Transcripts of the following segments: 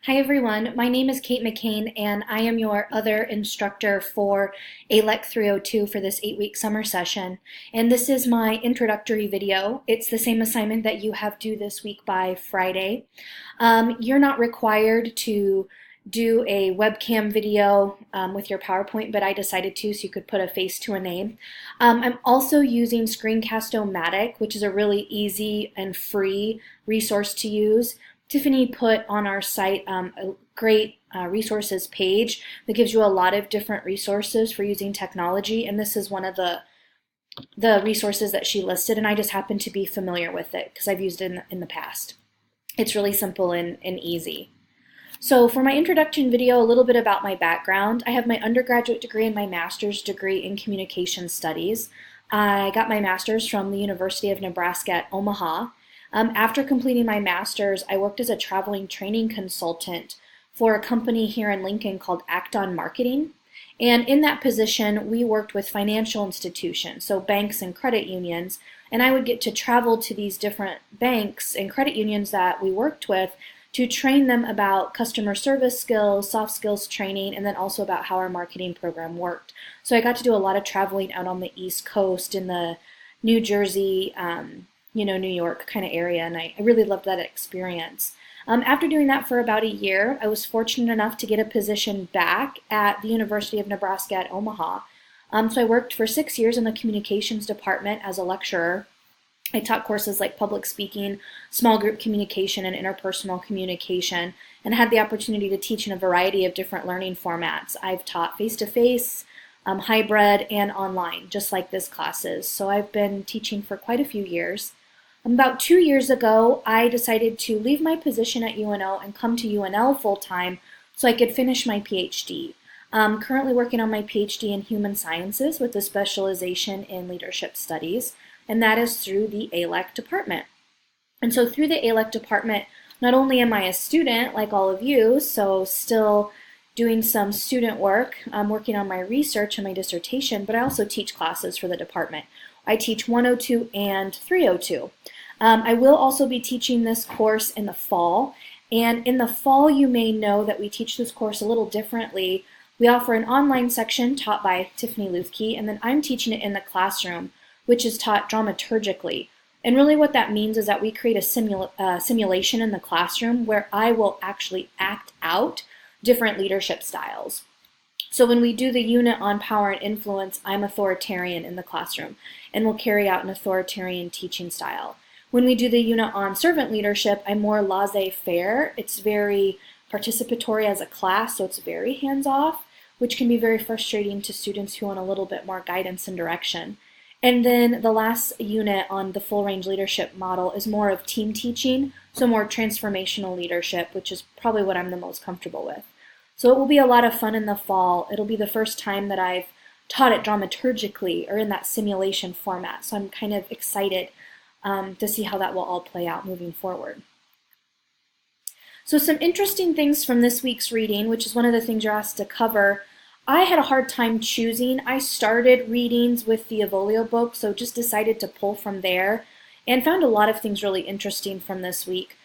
Hi everyone, my name is Kate McCain and I am your other instructor for ALEC 302 for this 8-week summer session. And this is my introductory video. It's the same assignment that you have due this week by Friday. You're not required to do a webcam video with your PowerPoint, but I decided to so you could put a face to a name. I'm also using Screencast-O-Matic, which is a really easy and free resource to use. Tiffany put on our site a great resources page that gives you a lot of different resources for using technology, and this is one of the resources that she listed, and I just happen to be familiar with it because I've used it in the past. It's really simple and easy. So for my introduction video, a little bit about my background. I have my undergraduate degree and my master's degree in communication studies. I got my master's from the University of Nebraska at Omaha. After completing my master's, I worked as a traveling training consultant for a company here in Lincoln called Act On Marketing. And in that position, we worked with financial institutions, so banks and credit unions, and I would get to travel to these different banks and credit unions that we worked with to train them about customer service skills, soft skills training, and then also about how our marketing program worked. So I got to do a lot of traveling out on the East Coast in the New Jersey, New York kind of area, and I really loved that experience. After doing that for about a year, I was fortunate enough to get a position back at the University of Nebraska at Omaha. So I worked for 6 years in the communications department as a lecturer. I taught courses like public speaking, small group communication, and interpersonal communication, and had the opportunity to teach in a variety of different learning formats. I've taught face-to-face, hybrid, and online, just like this classes. So I've been teaching for quite a few years. About 2 years ago, I decided to leave my position at UNO and come to UNL full-time so I could finish my PhD. I'm currently working on my PhD in Human Sciences with a specialization in leadership studies, and that is through the ALEC department. And so through the ALEC department, not only am I a student like all of you, so still doing some student work, working on my research and my dissertation, but I also teach classes for the department. I teach 102 and 302. I will also be teaching this course in the fall, and in the fall you may know that we teach this course a little differently. We offer an online section taught by Tiffany Luthke, and then I'm teaching it in the classroom, which is taught dramaturgically. And really what that means is that we create a simulation in the classroom where I will actually act out different leadership styles. So when we do the unit on power and influence, I'm authoritarian in the classroom and will carry out an authoritarian teaching style. When we do the unit on servant leadership, I'm more laissez-faire. It's very participatory as a class, so it's very hands-off, which can be very frustrating to students who want a little bit more guidance and direction. And then the last unit on the full range leadership model is more of team teaching, so more transformational leadership, which is probably what I'm the most comfortable with. So it will be a lot of fun in the fall. It'll be the first time that I've taught it dramaturgically or in that simulation format. So I'm kind of excited to see how that will all play out moving forward. So some interesting things from this week's reading, which is one of the things you're asked to cover. I had a hard time choosing. I started readings with the Avolio book, so just decided to pull from there and found a lot of things really interesting from this week.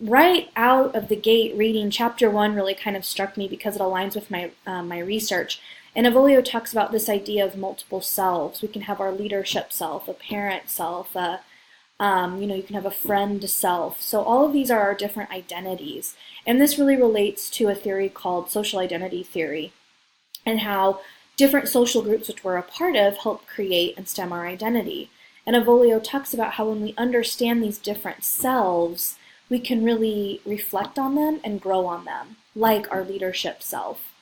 Right out of the gate reading, chapter 1 really kind of struck me because it aligns with my research. And Avolio talks about this idea of multiple selves. We can have our leadership self, a parent self, you can have a friend self. So all of these are our different identities. And this really relates to a theory called social identity theory and how different social groups which we're a part of help create and stem our identity. And Avolio talks about how when we understand these different selves, we can really reflect on them and grow on them, like our leadership self.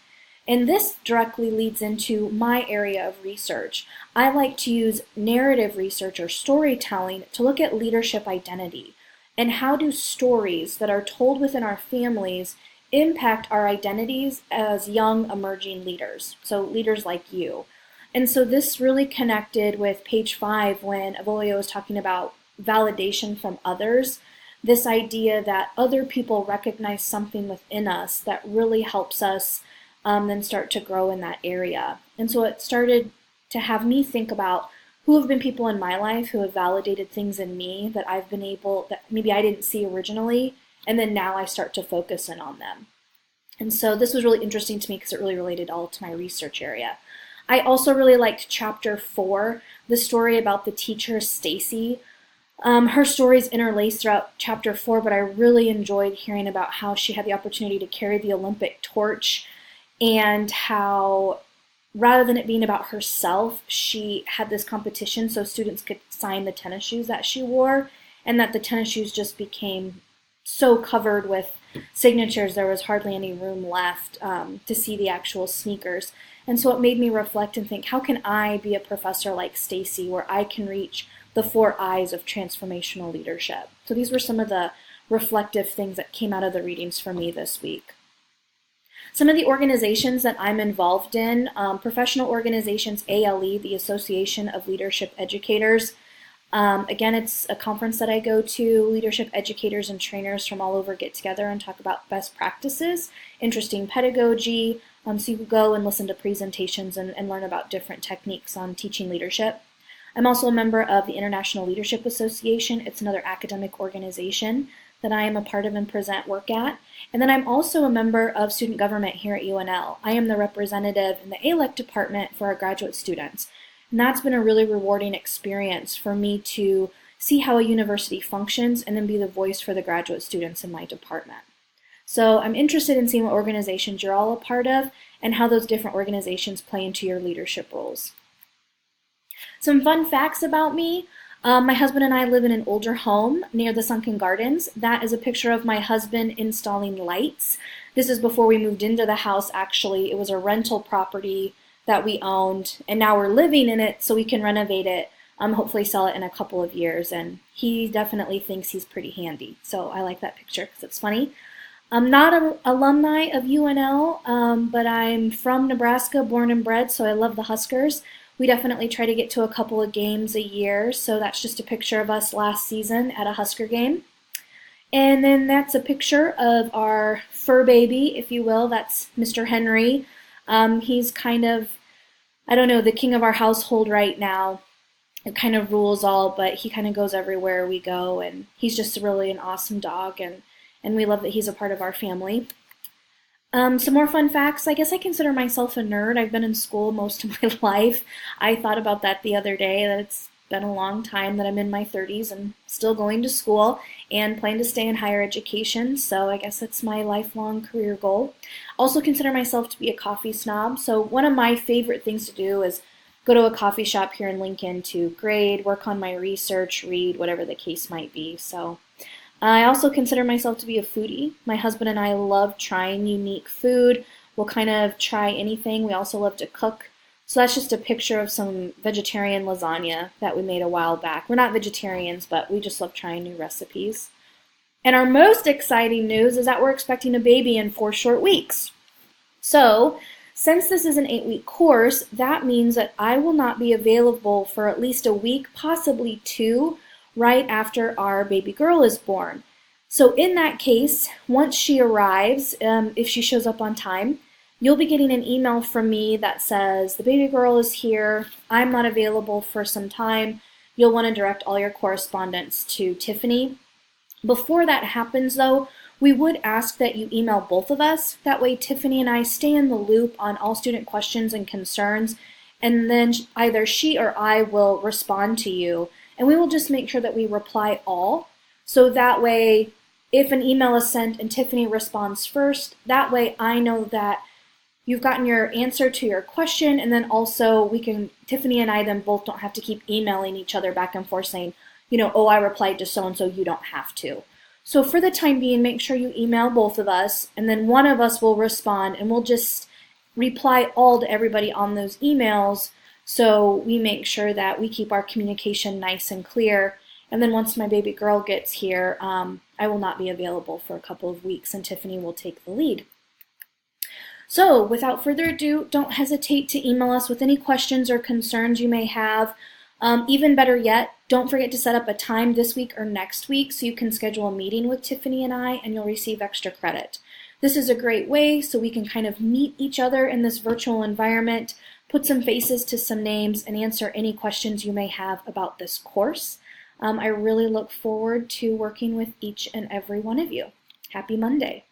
And this directly leads into my area of research. I like to use narrative research or storytelling to look at leadership identity and how do stories that are told within our families impact our identities as young emerging leaders, so leaders like you. And so this really connected with page 5 when Avolio was talking about validation from others, this idea that other people recognize something within us that really helps us then start to grow in that area. And so it started to have me think about who have been people in my life who have validated things in me that I've been able, that maybe I didn't see originally, and then now I start to focus in on them. And so this was really interesting to me because it really related all to my research area. I also really liked chapter 4, the story about the teacher Stacy. Her stories interlaced throughout chapter 4, but I really enjoyed hearing about how she had the opportunity to carry the Olympic torch and how, rather than it being about herself, she had this competition so students could sign the tennis shoes that she wore, and that the tennis shoes just became so covered with signatures there was hardly any room left to see the actual sneakers. And so it made me reflect and think, how can I be a professor like Stacy where I can reach the 4 eyes of transformational leadership? So these were some of the reflective things that came out of the readings for me this week. Some of the organizations that I'm involved in, professional organizations, ALE, the Association of Leadership Educators. Again, it's a conference that I go to. Leadership educators and trainers from all over get together and talk about best practices, interesting pedagogy, so you can go and listen to presentations and learn about different techniques on teaching leadership. I'm also a member of the International Leadership Association. It's another academic organization that I am a part of and present work at. And then I'm also a member of student government here at UNL. I am the representative in the ALEC department for our graduate students. And that's been a really rewarding experience for me to see how a university functions and then be the voice for the graduate students in my department. So I'm interested in seeing what organizations you're all a part of and how those different organizations play into your leadership roles. Some fun facts about me. My husband and I live in an older home near the Sunken Gardens. That is a picture of my husband installing lights. This is before we moved into the house, actually. It was a rental property that we owned, and now we're living in it so we can renovate it, hopefully sell it in a couple of years. And he definitely thinks he's pretty handy. So I like that picture because it's funny. I'm not an alumni of UNL, but I'm from Nebraska, born and bred, so I love the Huskers. We definitely try to get to a couple of games a year, so that's just a picture of us last season at a Husker game. And then that's a picture of our fur baby, if you will. That's Mr. Henry. He's kind of, I don't know, the king of our household right now. It kind of rules all, but he kind of goes everywhere we go, and he's just really an awesome dog, and we love that he's a part of our family. Some more fun facts. I guess I consider myself a nerd. I've been in school most of my life. I thought about that the other day, that it's been a long time that I'm in my 30s and still going to school and plan to stay in higher education, so I guess that's my lifelong career goal. Also consider myself to be a coffee snob, so one of my favorite things to do is go to a coffee shop here in Lincoln to grade, work on my research, read, whatever the case might be. So I also consider myself to be a foodie. My husband and I love trying unique food. We'll kind of try anything. We also love to cook. So that's just a picture of some vegetarian lasagna that we made a while back. We're not vegetarians, but we just love trying new recipes. And our most exciting news is that we're expecting a baby in 4 short weeks. So, since this is an 8-week course, that means that I will not be available for at least a week, possibly 2, right after our baby girl is born. So in that case, once she arrives, if she shows up on time, you'll be getting an email from me that says, the baby girl is here, I'm not available for some time. You'll want to direct all your correspondence to Tiffany. Before that happens though, we would ask that you email both of us. That way Tiffany and I stay in the loop on all student questions and concerns, and then either she or I will respond to you. And we will just make sure that we reply all. So that way, if an email is sent and Tiffany responds first, that way I know that you've gotten your answer to your question, and then also Tiffany and I then both don't have to keep emailing each other back and forth saying, oh, I replied to so-and-so, you don't have to. So for the time being, make sure you email both of us, and then one of us will respond, and we'll just reply all to everybody on those emails. So we make sure that we keep our communication nice and clear. And then once my baby girl gets here, I will not be available for a couple of weeks, and Tiffany will take the lead. So without further ado, don't hesitate to email us with any questions or concerns you may have. Even better yet, don't forget to set up a time this week or next week so you can schedule a meeting with Tiffany and I, and you'll receive extra credit. This is a great way so we can kind of meet each other in this virtual environment, put some faces to some names, and answer any questions you may have about this course. I really look forward to working with each and every one of you. Happy Monday.